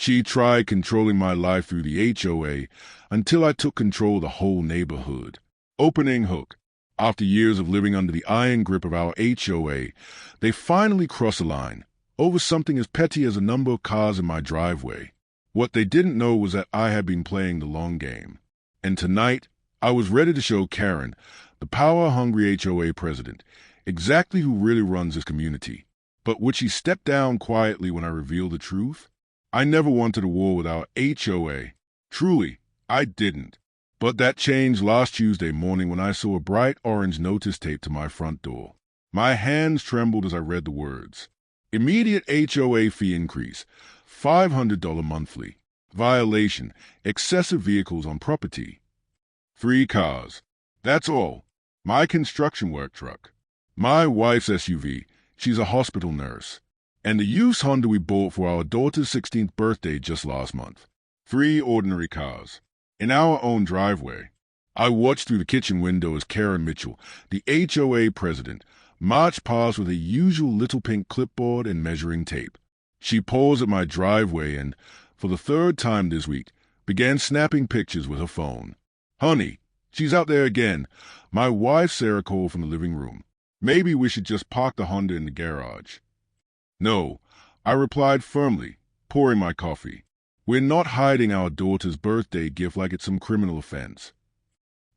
She tried controlling my life through the HOA until I took control of the whole neighborhood. Opening hook. After years of living under the iron grip of our HOA, they finally crossed a line over something as petty as a number of cars in my driveway. What they didn't know was that I had been playing the long game. And tonight, I was ready to show Karen, the power-hungry HOA president, exactly who really runs this community. But would she step down quietly when I revealed the truth? I never wanted a war with our HOA. Truly, I didn't. But that changed last Tuesday morning when I saw a bright orange notice taped to my front door. My hands trembled as I read the words. Immediate HOA fee increase, $500 monthly. Violation, excessive vehicles on property. 3 cars. That's all. My construction work truck. My wife's SUV. She's a hospital nurse. And the used Honda we bought for our daughter's 16th birthday just last month. 3 ordinary cars. In our own driveway. I watched through the kitchen window as Karen Mitchell, the HOA president, marched past with her usual little pink clipboard and measuring tape. She paused at my driveway and, for the 3rd time this week, began snapping pictures with her phone. Honey, she's out there again. My wife Sarah called from the living room. Maybe we should just park the Honda in the garage. No, I replied firmly, pouring my coffee. We're not hiding our daughter's birthday gift like it's some criminal offense.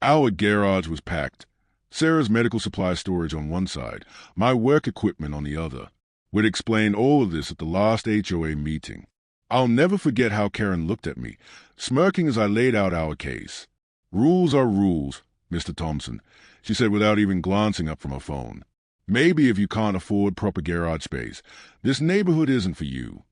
Our garage was packed. Sarah's medical supply storage on one side, my work equipment on the other. We'd explained all of this at the last HOA meeting. I'll never forget how Karen looked at me, smirking as I laid out our case. Rules are rules, Mr. Thompson, she said without even glancing up from her phone. Maybe if you can't afford proper garage space, this neighborhood isn't for you.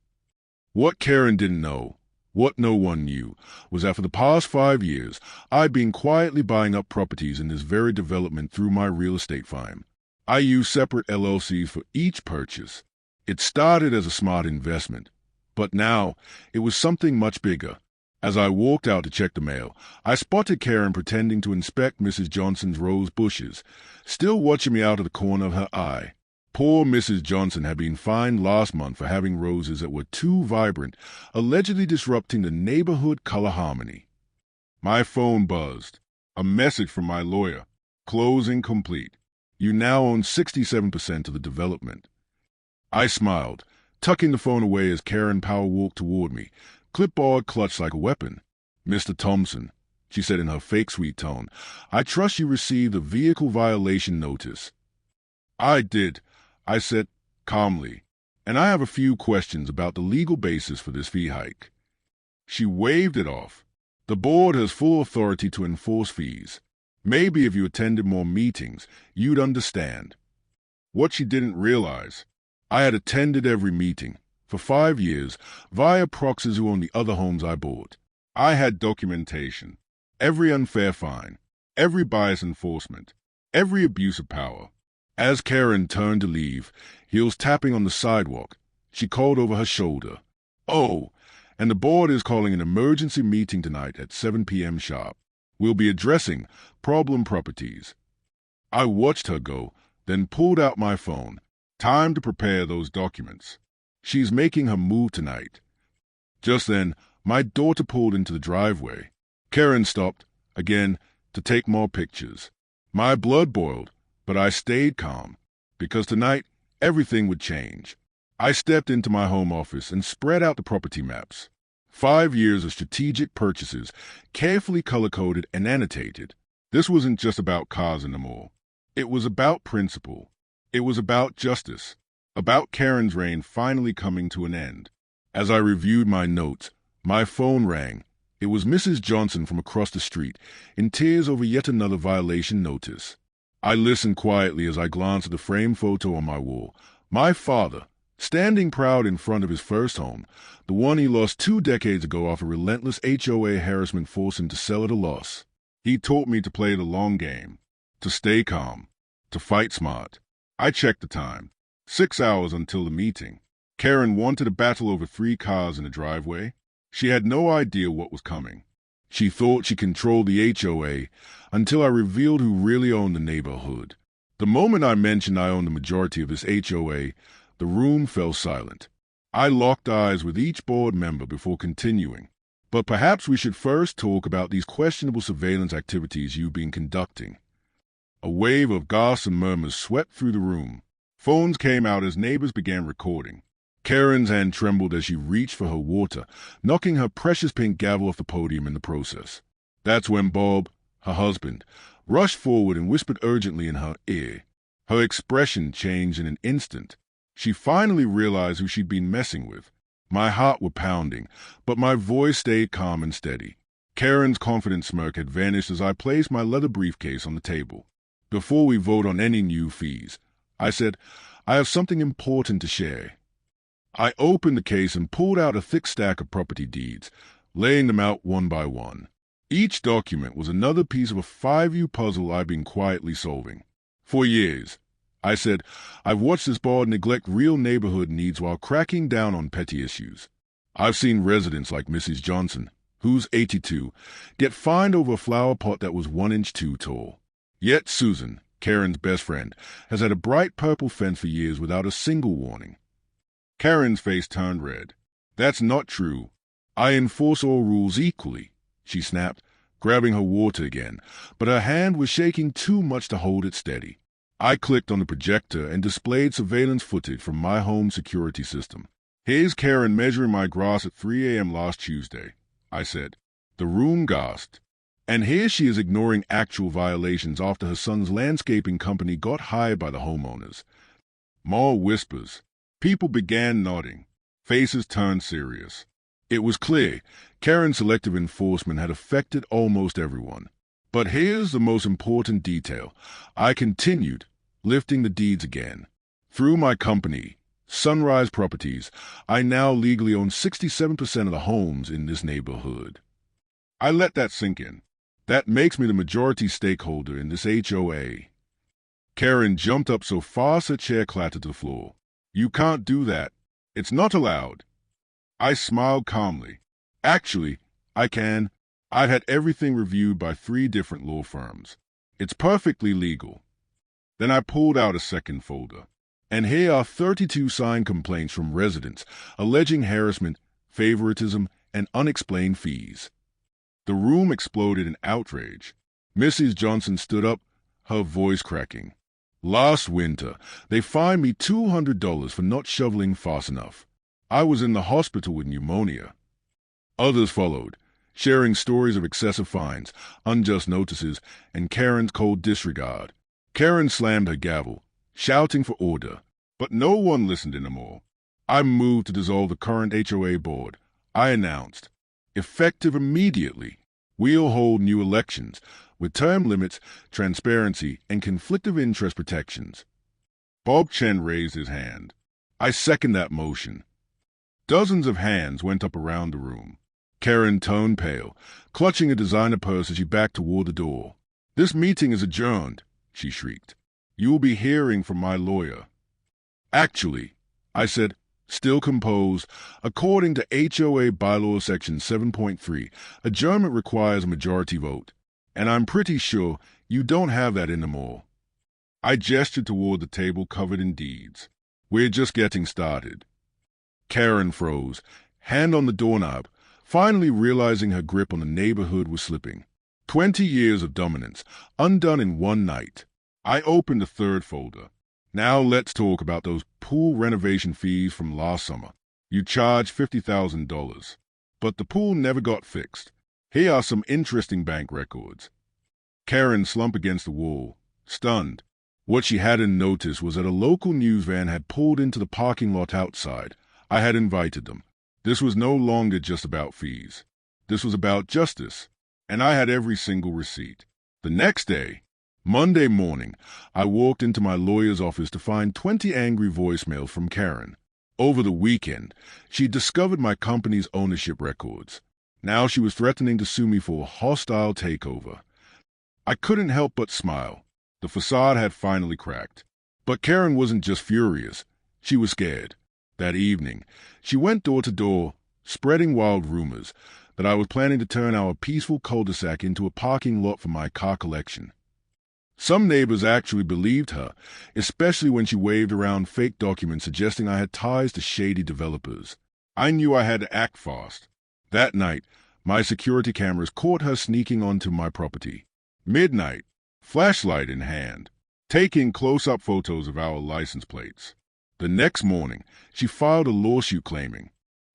What Karen didn't know, what no one knew, was that for the past 5 years, I'd been quietly buying up properties in this very development through my real estate firm. I used separate LLCs for each purchase. It started as a smart investment, but now it was something much bigger. As I walked out to check the mail, I spotted Karen pretending to inspect Mrs. Johnson's rose bushes, still watching me out of the corner of her eye. Poor Mrs. Johnson had been fined last month for having roses that were too vibrant, allegedly disrupting the neighborhood color harmony. My phone buzzed. A message from my lawyer. Closing complete. You now own 67% of the development. I smiled, tucking the phone away as Karen Power walked toward me, clipboard clutched like a weapon. Mr. Thompson, she said in her fake sweet tone, I trust you received a vehicle violation notice. I did, I said calmly, and I have a few questions about the legal basis for this fee hike. She waved it off. The board has full authority to enforce fees. Maybe if you attended more meetings, you'd understand. What she didn't realize, I had attended every meeting, for 5 years, via proxies who owned the other homes I bought. I had documentation, every unfair fine, every bias enforcement, every abuse of power. As Karen turned to leave, heels tapping on the sidewalk, she called over her shoulder. Oh, and the board is calling an emergency meeting tonight at 7 p.m. sharp. We'll be addressing problem properties. I watched her go, then pulled out my phone. Time to prepare those documents. She's making her move tonight. Just then, my daughter pulled into the driveway. Karen stopped, again, to take more pictures. My blood boiled, but I stayed calm, because tonight, everything would change. I stepped into my home office and spread out the property maps. 5 years of strategic purchases, carefully color-coded and annotated. This wasn't just about cars anymore. It was about principle. It was about justice. About Karen's reign finally coming to an end. As I reviewed my notes, my phone rang. It was Mrs. Johnson from across the street, in tears over yet another violation notice. I listened quietly as I glanced at the framed photo on my wall. My father, standing proud in front of his first home, the one he lost 2 decades ago after relentless HOA harassment forced him to sell at a loss. He taught me to play the long game, to stay calm, to fight smart. I checked the time. 6 hours until the meeting. Karen wanted a battle over 3 cars in the driveway. She had no idea what was coming. She thought she controlled the HOA until I revealed who really owned the neighborhood. The moment I mentioned I owned the majority of this HOA, the room fell silent. I locked eyes with each board member before continuing. But perhaps we should first talk about these questionable surveillance activities you've been conducting. A wave of gasps and murmurs swept through the room. Phones came out as neighbors began recording. Karen's hand trembled as she reached for her water, knocking her precious pink gavel off the podium in the process. That's when Bob, her husband, rushed forward and whispered urgently in her ear. Her expression changed in an instant. She finally realized who she'd been messing with. My heart was pounding, but my voice stayed calm and steady. Karen's confident smirk had vanished as I placed my leather briefcase on the table. Before we vote on any new fees, I said, I have something important to share. I opened the case and pulled out a thick stack of property deeds, laying them out one by one. Each document was another piece of a 5-year puzzle I've been quietly solving. For years, I said, I've watched this board neglect real neighborhood needs while cracking down on petty issues. I've seen residents like Mrs. Johnson, who's 82, get fined over a flower pot that was 1 inch too tall. Yet Susan, Karen's best friend, has had a bright purple fence for years without a single warning. Karen's face turned red. That's not true. I enforce all rules equally, she snapped, grabbing her water again, but her hand was shaking too much to hold it steady. I clicked on the projector and displayed surveillance footage from my home security system. Here's Karen measuring my grass at 3 a.m. last Tuesday, I said. The room gasped. And here she is ignoring actual violations after her son's landscaping company got hired by the homeowners. More whispers. People began nodding. Faces turned serious. It was clear Karen's selective enforcement had affected almost everyone. But here's the most important detail. I continued, lifting the deeds again. Through my company, Sunrise Properties, I now legally own 67% of the homes in this neighborhood. I let that sink in. That makes me the majority stakeholder in this HOA. Karen jumped up so fast her chair clattered to the floor. You can't do that. It's not allowed. I smiled calmly. Actually, I can. I've had everything reviewed by 3 different law firms. It's perfectly legal. Then I pulled out a second folder. And here are 32 signed complaints from residents alleging harassment, favoritism, and unexplained fees. The room exploded in outrage. Mrs. Johnson stood up, her voice cracking. Last winter, they fined me $200 for not shoveling fast enough. I was in the hospital with pneumonia. Others followed, sharing stories of excessive fines, unjust notices, and Karen's cold disregard. Karen slammed her gavel, shouting for order, but no one listened anymore. I moved to dissolve the current HOA board. I announced, effective immediately, we'll hold new elections with term limits, transparency, and conflict of interest protections. Bob Chen raised his hand. I second that motion. Dozens of hands went up around the room. Karen turned pale, clutching a designer purse as she backed toward the door. This meeting is adjourned, she shrieked. You will be hearing from my lawyer. Actually, I said, still composed, according to HOA bylaw section 7.3, adjournment requires a majority vote, and I'm pretty sure you don't have that anymore. I gestured toward the table covered in deeds. We're just getting started. Karen froze, hand on the doorknob, finally realizing her grip on the neighborhood was slipping. 20 years of dominance, undone in one night. I opened the third folder. Now let's talk about those pool renovation fees from last summer. You charged $50,000, but the pool never got fixed. Here are some interesting bank records. Karen slumped against the wall, stunned. What she hadn't noticed was that a local news van had pulled into the parking lot outside. I had invited them. This was no longer just about fees. This was about justice, and I had every single receipt. The next day, Monday morning, I walked into my lawyer's office to find 20 angry voicemails from Karen. Over the weekend, she discovered my company's ownership records. Now she was threatening to sue me for a hostile takeover. I couldn't help but smile. The facade had finally cracked. But Karen wasn't just furious. She was scared. That evening, she went door to door, spreading wild rumors that I was planning to turn our peaceful cul-de-sac into a parking lot for my car collection. Some neighbors actually believed her, especially when she waved around fake documents suggesting I had ties to shady developers. I knew I had to act fast. That night, my security cameras caught her sneaking onto my property. Midnight, flashlight in hand, taking close-up photos of our license plates. The next morning, she filed a lawsuit claiming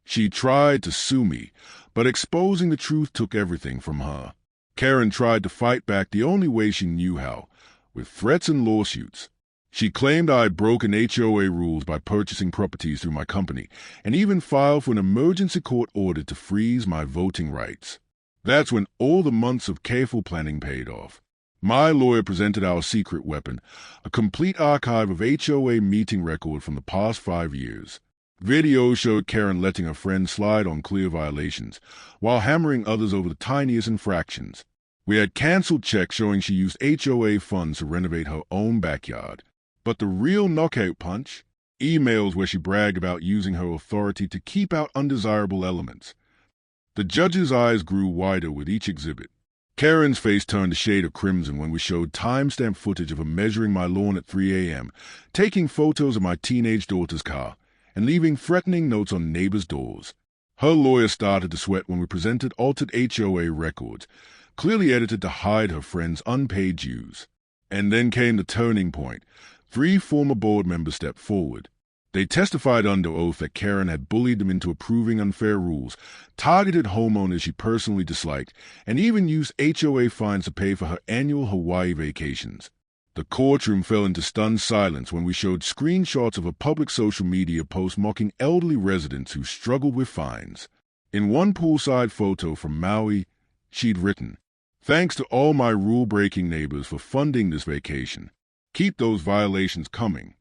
she tried to sue me, but exposing the truth took everything from her. Karen tried to fight back the only way she knew how, with threats and lawsuits. She claimed I had broken HOA rules by purchasing properties through my company, and even filed for an emergency court order to freeze my voting rights. That's when all the months of careful planning paid off. My lawyer presented our secret weapon, a complete archive of HOA meeting record from the past 5 years. Videos showed Karen letting her friends slide on clear violations, while hammering others over the tiniest infractions. We had canceled checks showing she used HOA funds to renovate her own backyard. But the real knockout punch? Emails where she bragged about using her authority to keep out undesirable elements. The judge's eyes grew wider with each exhibit. Karen's face turned a shade of crimson when we showed time-stamped footage of her measuring my lawn at 3 a.m., taking photos of my teenage daughter's car, and leaving threatening notes on neighbors' doors. Her lawyer started to sweat when we presented altered HOA records, clearly edited to hide her friend's unpaid dues. And then came the turning point. 3 former board members stepped forward. They testified under oath that Karen had bullied them into approving unfair rules, targeted homeowners she personally disliked, and even used HOA fines to pay for her annual Hawaii vacations. The courtroom fell into stunned silence when we showed screenshots of a public social media post mocking elderly residents who struggled with fines. In one poolside photo from Maui, she'd written, "Thanks to all my rule-breaking neighbors for funding this vacation. Keep those violations coming."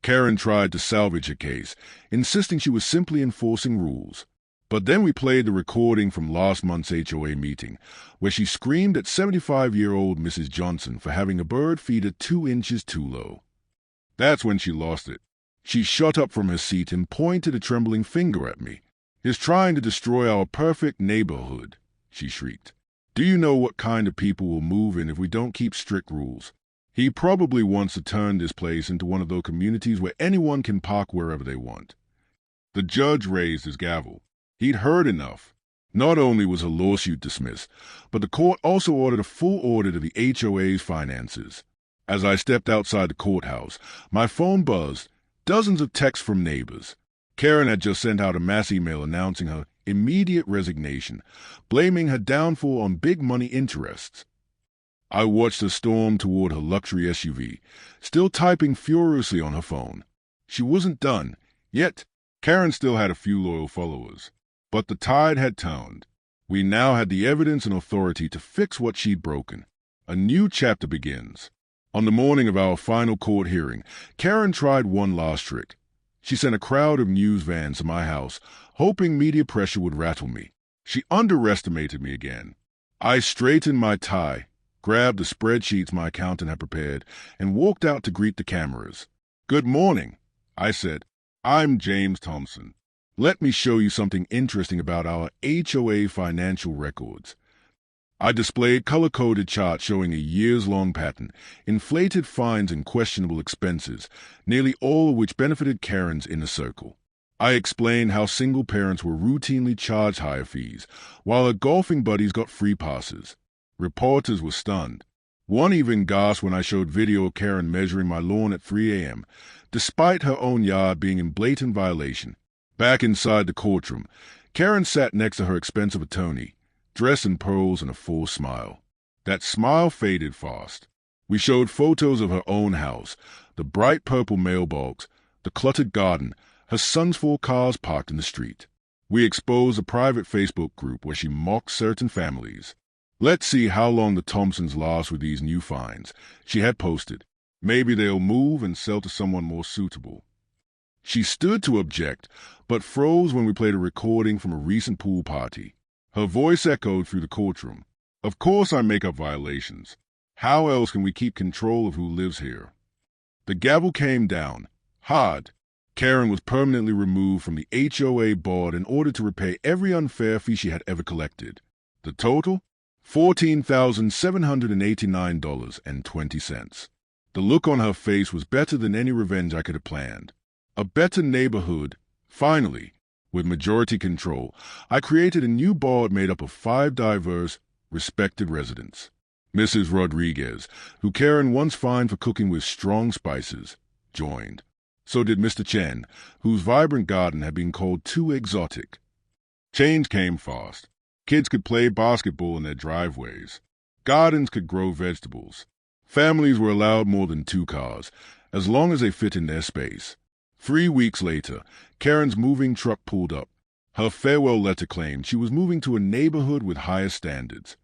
Karen tried to salvage her case, insisting she was simply enforcing rules. But then we played the recording from last month's HOA meeting, where she screamed at 75-year-old Mrs. Johnson for having a bird feeder 2 inches too low. That's when she lost it. She shot up from her seat and pointed a trembling finger at me. "He's trying to destroy our perfect neighborhood," she shrieked. "Do you know what kind of people will move in if we don't keep strict rules? He probably wants to turn this place into one of those communities where anyone can park wherever they want." The judge raised his gavel. He'd heard enough. Not only was her lawsuit dismissed, but the court also ordered a full audit of the HOA's finances. As I stepped outside the courthouse, my phone buzzed, dozens of texts from neighbors. Karen had just sent out a mass email announcing her immediate resignation, blaming her downfall on big money interests. I watched her storm toward her luxury SUV, still typing furiously on her phone. She wasn't done, yet Karen still had a few loyal followers. But the tide had turned. We now had the evidence and authority to fix what she'd broken. A new chapter begins. On the morning of our final court hearing, Karen tried one last trick. She sent a crowd of news vans to my house, hoping media pressure would rattle me. She underestimated me again. I straightened my tie, grabbed the spreadsheets my accountant had prepared, and walked out to greet the cameras. "Good morning," I said. "I'm James Thompson. Let me show you something interesting about our HOA financial records." I displayed color-coded charts showing a years-long pattern, inflated fines and questionable expenses, nearly all of which benefited Karen's inner circle. I explained how single parents were routinely charged higher fees, while her golfing buddies got free passes. Reporters were stunned. One even gasped when I showed video of Karen measuring my lawn at 3 a.m., despite her own yard being in blatant violation. Back inside the courtroom, Karen sat next to her expensive attorney, dressed in pearls and a full smile. That smile faded fast. We showed photos of her own house, the bright purple mailbox, the cluttered garden, her son's 4 cars parked in the street. We exposed a private Facebook group where she mocked certain families. "Let's see how long the Thompsons last with these new fines," she had posted. "Maybe they'll move and sell to someone more suitable." She stood to object, but froze when we played a recording from a recent pool party. Her voice echoed through the courtroom. "Of course I make up violations. How else can we keep control of who lives here?" The gavel came down, hard. Karen was permanently removed from the HOA board in order to repay every unfair fee she had ever collected. The total? $14,789.20. The look on her face was better than any revenge I could have planned. A better neighborhood, finally. With majority control, I created a new board made up of 5 diverse, respected residents. Mrs. Rodriguez, who Karen once fined for cooking with strong spices, joined. So did Mr. Chen, whose vibrant garden had been called too exotic. Change came fast. Kids could play basketball in their driveways. Gardens could grow vegetables. Families were allowed more than 2 cars, as long as they fit in their space. 3 weeks later, Karen's moving truck pulled up. Her farewell letter claimed she was moving to a neighborhood with higher standards.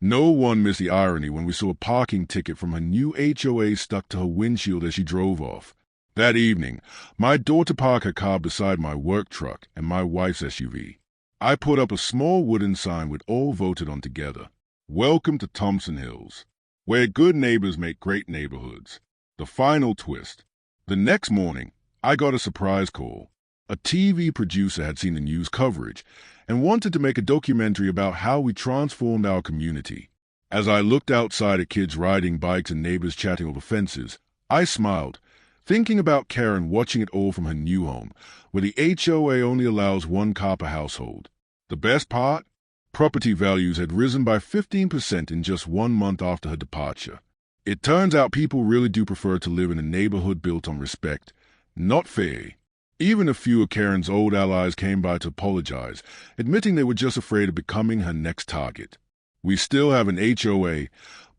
No one missed the irony when we saw a parking ticket from her new HOA stuck to her windshield as she drove off. That evening, my daughter parked her car beside my work truck and my wife's SUV. I put up a small wooden sign with all voted on together. Welcome to Thompson Hills, where good neighbors make great neighborhoods. The final twist. The next morning, I got a surprise call. A TV producer had seen the news coverage and wanted to make a documentary about how we transformed our community. As I looked outside at kids riding bikes and neighbors chatting over fences, I smiled, thinking about Karen watching it all from her new home, where the HOA only allows 1 car per household. The best part? Property values had risen by 15% in just 1 month after her departure. It turns out people really do prefer to live in a neighborhood built on respect, not fear. Even a few of Karen's old allies came by to apologize, admitting they were just afraid of becoming her next target. We still have an HOA,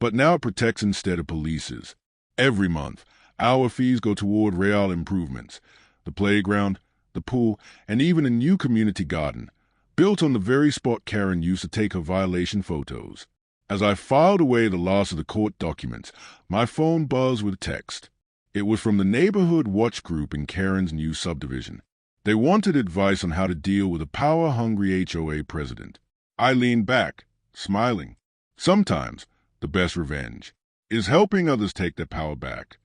but now it protects instead of polices. Every month, our fees go toward real improvements, the playground, the pool, and even a new community garden, built on the very spot Karen used to take her violation photos. As I filed away the last of the court documents, my phone buzzed with text. It was from the Neighborhood Watch Group in Karen's new subdivision. They wanted advice on how to deal with a power-hungry HOA president. I leaned back, smiling. Sometimes, the best revenge is helping others take their power back.